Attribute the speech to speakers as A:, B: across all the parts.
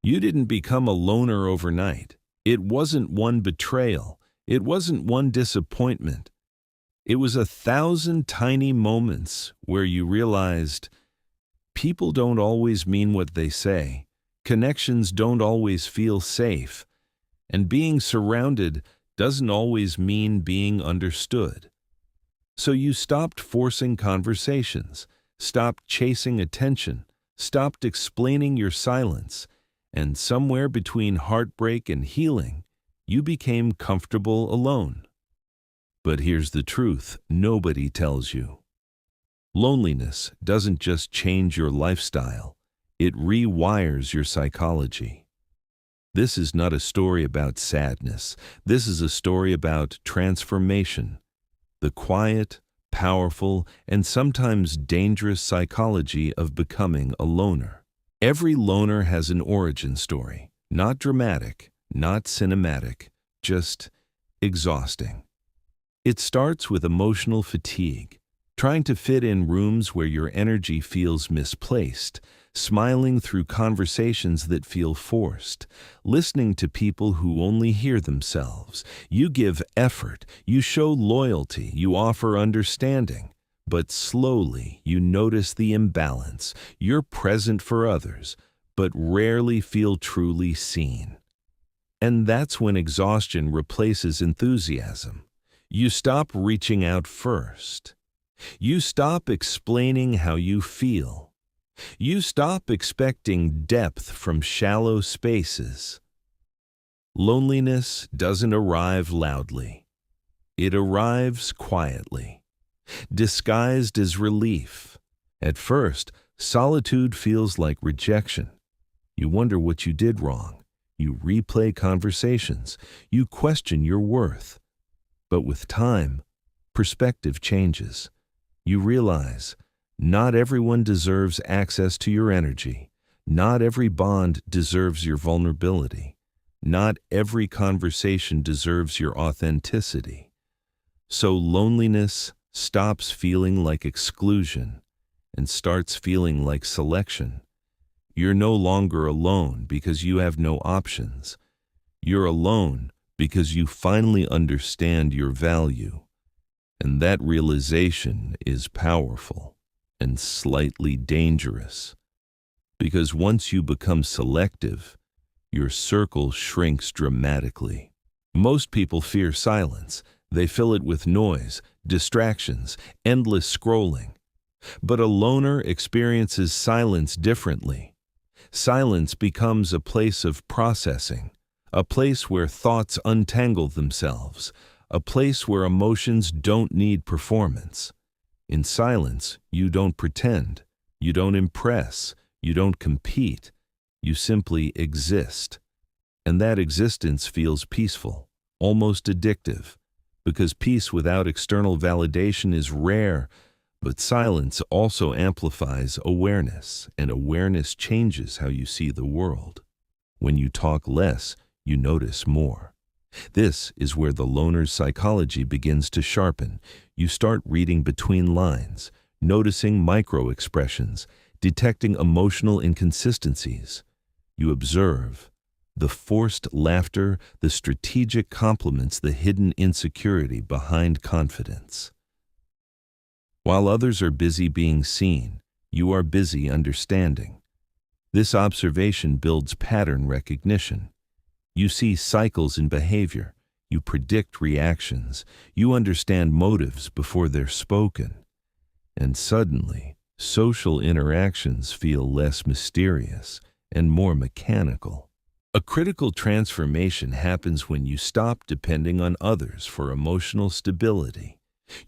A: You didn't become a loner overnight. It wasn't one betrayal. It wasn't one disappointment. It was 1,000 tiny moments where you realized people don't always mean what they say, connections don't always feel safe, and being surrounded doesn't always mean being understood. So you stopped forcing conversations, stopped chasing attention, stopped explaining your silence, and somewhere between heartbreak and healing, you became comfortable alone. But here's the truth nobody tells you. Loneliness doesn't just change your lifestyle, it rewires your psychology. This is not a story about sadness. This is a story about transformation. The quiet, powerful, and sometimes dangerous psychology of becoming a loner. Every loner has an origin story. Not dramatic, not cinematic, just exhausting. It starts with emotional fatigue, trying to fit in rooms where your energy feels misplaced, smiling through conversations that feel forced, listening to people who only hear themselves. You give effort, you show loyalty, you offer understanding, but slowly you notice the imbalance. You're present for others, but rarely feel truly seen. And that's when exhaustion replaces enthusiasm. You stop reaching out first. You stop explaining how you feel. You stop expecting depth from shallow spaces. Loneliness doesn't arrive loudly. It arrives quietly, disguised as relief. At first, solitude feels like rejection. You wonder what you did wrong. You replay conversations. You question your worth. But with time, perspective changes. You realize not everyone deserves access to your energy. Not every bond deserves your vulnerability. Not every conversation deserves your authenticity. So loneliness stops feeling like exclusion and starts feeling like selection. You're no longer alone because you have no options. You're alone because you finally understand your value. And that realization is powerful and slightly dangerous. Because once you become selective, your circle shrinks dramatically. Most people fear silence. They fill it with noise, distractions, endless scrolling. But a loner experiences silence differently. Silence becomes a place of processing, a place where thoughts untangle themselves, a place where emotions don't need performance. In silence, you don't pretend, you don't impress, you don't compete, you simply exist. And that existence feels peaceful, almost addictive, because peace without external validation is rare, but silence also amplifies awareness, and awareness changes how you see the world. When you talk less, you notice more. This is where the loner's psychology begins to sharpen. You start reading between lines, noticing micro-expressions, detecting emotional inconsistencies. You observe the forced laughter, the strategic compliments, the hidden insecurity behind confidence. While others are busy being seen, you are busy understanding. This observation builds pattern recognition. You see cycles in behavior. You predict reactions. You understand motives before they're spoken. And suddenly, social interactions feel less mysterious and more mechanical. A critical transformation happens when you stop depending on others for emotional stability.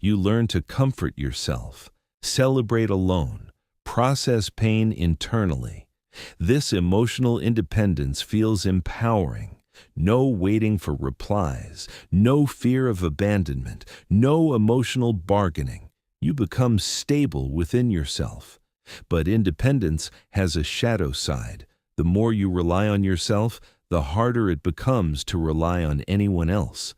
A: You learn to comfort yourself, celebrate alone, process pain internally. This emotional independence feels empowering. No waiting for replies, no fear of abandonment, no emotional bargaining. You become stable within yourself. But independence has a shadow side. The more you rely on yourself, the harder it becomes to rely on anyone else.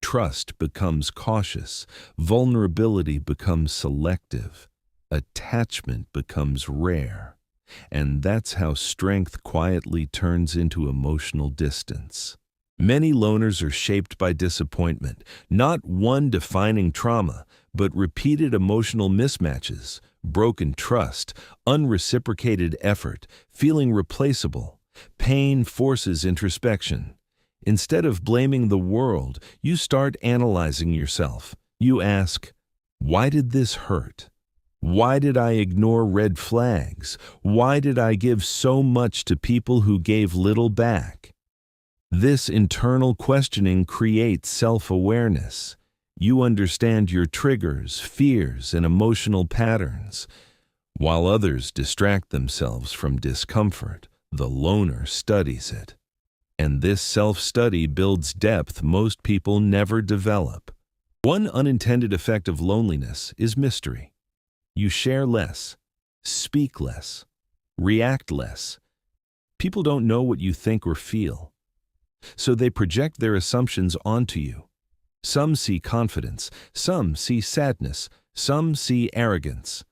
A: Trust becomes cautious. Vulnerability becomes selective. Attachment becomes rare. And that's how strength quietly turns into emotional distance. Many loners are shaped by disappointment, not one defining trauma, but repeated emotional mismatches, broken trust, unreciprocated effort, feeling replaceable. Pain forces introspection. Instead of blaming the world, you start analyzing yourself. You ask, why did this hurt? Why did I ignore red flags? Why did I give so much to people who gave little back? This internal questioning creates self-awareness. You understand your triggers, fears, and emotional patterns. While others distract themselves from discomfort, the loner studies it. And this self-study builds depth most people never develop. One unintended effect of loneliness is mystery. You share less, speak less, react less. People don't know what you think or feel, so they project their assumptions onto you. Some see confidence, some see sadness, some see arrogance,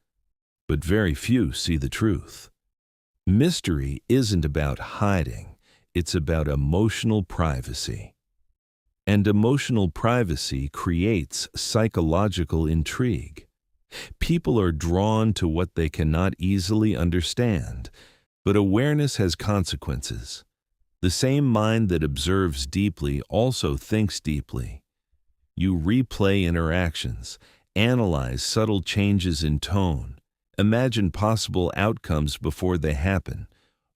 A: but very few see the truth. Mystery isn't about hiding, it's about emotional privacy. And emotional privacy creates psychological intrigue. People are drawn to what they cannot easily understand, but awareness has consequences. The same mind that observes deeply also thinks deeply. You replay interactions, analyze subtle changes in tone, imagine possible outcomes before they happen.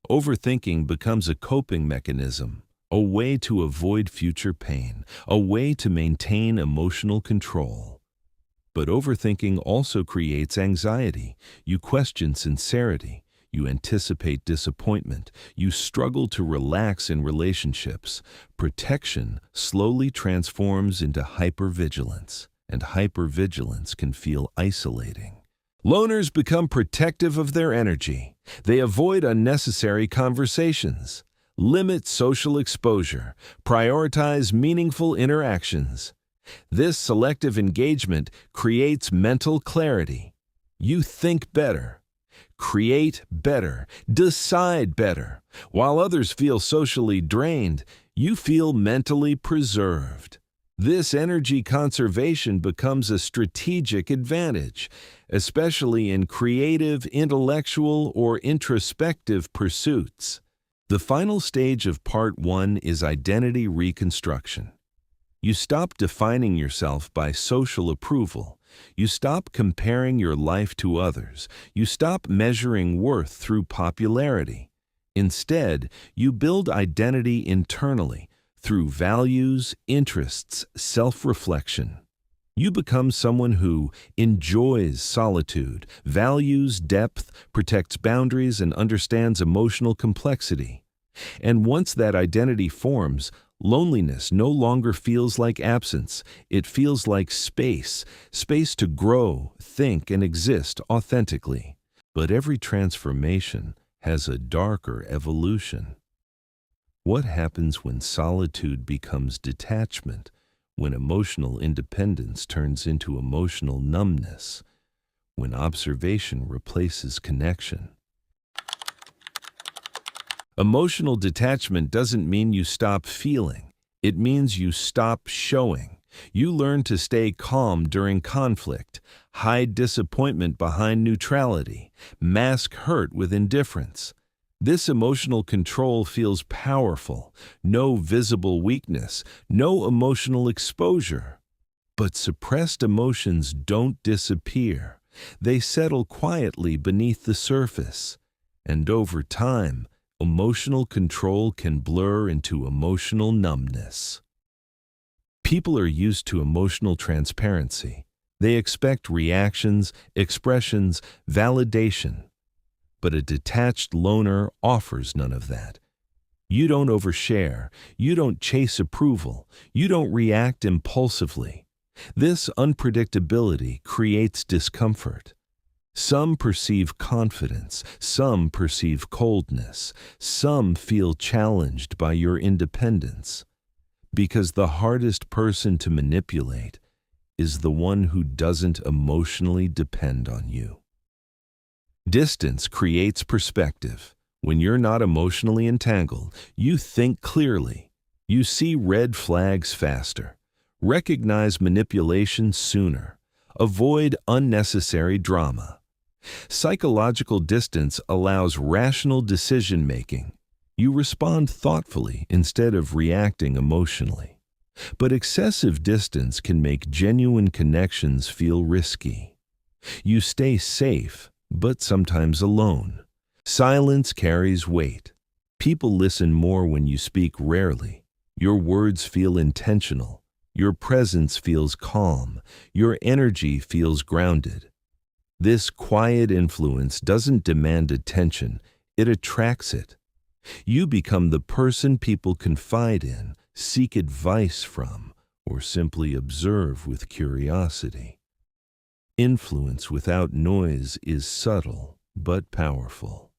A: Overthinking becomes a coping mechanism, a way to avoid future pain, a way to maintain emotional control. But overthinking also creates anxiety. You question sincerity. You anticipate disappointment. You struggle to relax in relationships. Protection slowly transforms into hypervigilance, and hypervigilance can feel isolating. Loners become protective of their energy. They avoid unnecessary conversations, limit social exposure, prioritize meaningful interactions. This selective engagement creates mental clarity. You think better, create better, decide better. While others feel socially drained, you feel mentally preserved. This energy conservation becomes a strategic advantage, especially in creative, intellectual, or introspective pursuits. The final stage of Part 1 is identity reconstruction. You stop defining yourself by social approval. You stop comparing your life to others. You stop measuring worth through popularity. Instead, you build identity internally through values, interests, self-reflection. You become someone who enjoys solitude, values depth, protects boundaries, and understands emotional complexity. And once that identity forms, loneliness no longer feels like absence. It feels like space to grow, think, and exist authentically. But every transformation has a darker evolution. What happens when solitude becomes detachment, when emotional independence turns into emotional numbness, when observation replaces connection? Emotional detachment doesn't mean you stop feeling. It means you stop showing. You learn to stay calm during conflict, hide disappointment behind neutrality, mask hurt with indifference. This emotional control feels powerful. No visible weakness, no emotional exposure. But suppressed emotions don't disappear. They settle quietly beneath the surface. And over time, emotional control can blur into emotional numbness. People are used to emotional transparency. They expect reactions, expressions, validation. But a detached loner offers none of that. You don't overshare. You don't chase approval. You don't react impulsively. This unpredictability creates discomfort. Some perceive confidence, some perceive coldness, some feel challenged by your independence. Because the hardest person to manipulate is the one who doesn't emotionally depend on you. Distance creates perspective. When you're not emotionally entangled, you think clearly. You see red flags faster. Recognize manipulation sooner. Avoid unnecessary drama. Psychological distance allows rational decision-making. You respond thoughtfully instead of reacting emotionally. But excessive distance can make genuine connections feel risky. You stay safe, but sometimes alone. Silence carries weight. People listen more when you speak rarely. Your words feel intentional. Your presence feels calm. Your energy feels grounded. This quiet influence doesn't demand attention, it attracts it. You become the person people confide in, seek advice from, or simply observe with curiosity. Influence without noise is subtle but powerful.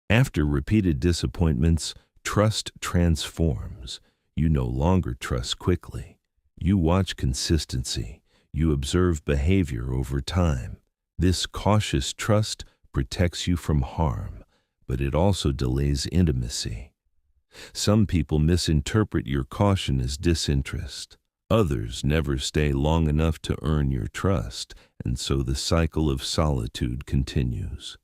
A: After repeated disappointments, trust transforms. You no longer trust quickly. You watch consistency. You observe behavior over time. This cautious trust protects you from harm, but it also delays intimacy. Some people misinterpret your caution as disinterest. Others never stay long enough to earn your trust, and so the cycle of solitude continues.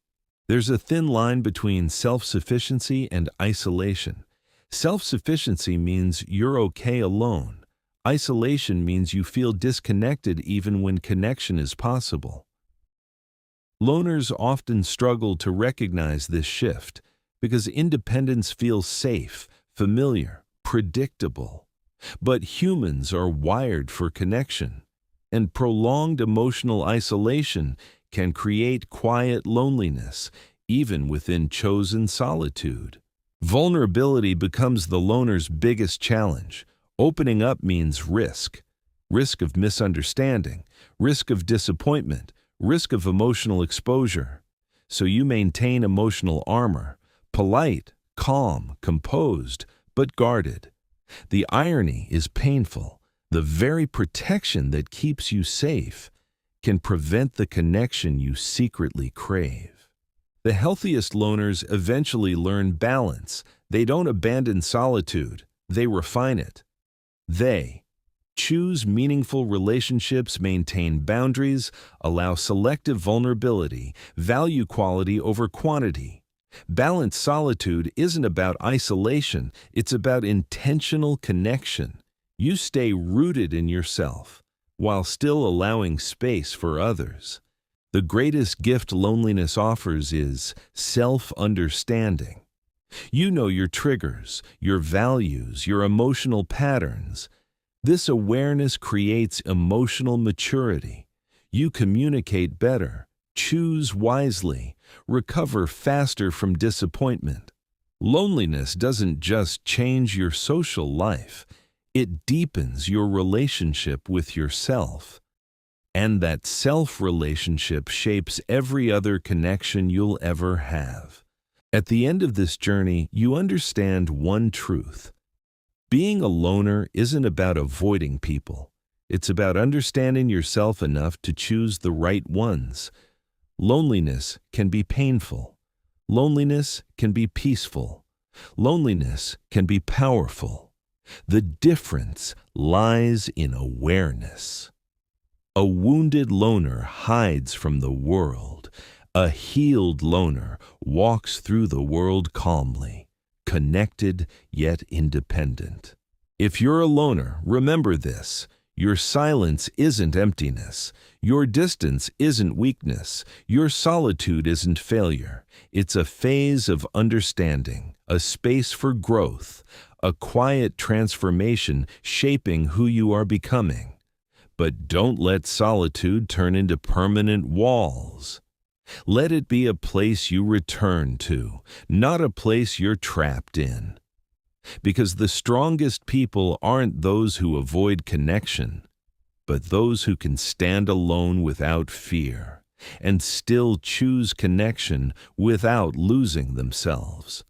A: There's a thin line between self-sufficiency and isolation. Self-sufficiency means you're okay alone. Isolation means you feel disconnected even when connection is possible. Loners often struggle to recognize this shift because independence feels safe, familiar, predictable. But humans are wired for connection, and prolonged emotional isolation can create quiet loneliness, even within chosen solitude. Vulnerability becomes the loner's biggest challenge. Opening up means risk. Risk of misunderstanding, risk of disappointment, risk of emotional exposure. So you maintain emotional armor, polite, calm, composed, but guarded. The irony is painful. The very protection that keeps you safe can prevent the connection you secretly crave. The healthiest loners eventually learn balance. They don't abandon solitude, they refine it. They choose meaningful relationships, maintain boundaries, allow selective vulnerability, value quality over quantity. Balanced solitude isn't about isolation, it's about intentional connection. You stay rooted in yourself, while still allowing space for others. The greatest gift loneliness offers is self-understanding. You know your triggers, your values, your emotional patterns. This awareness creates emotional maturity. You communicate better, choose wisely, recover faster from disappointment. Loneliness doesn't just change your social life, it deepens your relationship with yourself. And that self-relationship shapes every other connection you'll ever have. At the end of this journey, you understand one truth. Being a loner isn't about avoiding people. It's about understanding yourself enough to choose the right ones. Loneliness can be painful. Loneliness can be peaceful. Loneliness can be powerful. The difference lies in awareness. A wounded loner hides from the world. A healed loner walks through the world calmly, connected yet independent. If you're a loner, remember this. Your silence isn't emptiness. Your distance isn't weakness. Your solitude isn't failure. It's a phase of understanding, a space for growth, a quiet transformation shaping who you are becoming. But don't let solitude turn into permanent walls. Let it be a place you return to, not a place you're trapped in. Because the strongest people aren't those who avoid connection, but those who can stand alone without fear and still choose connection without losing themselves.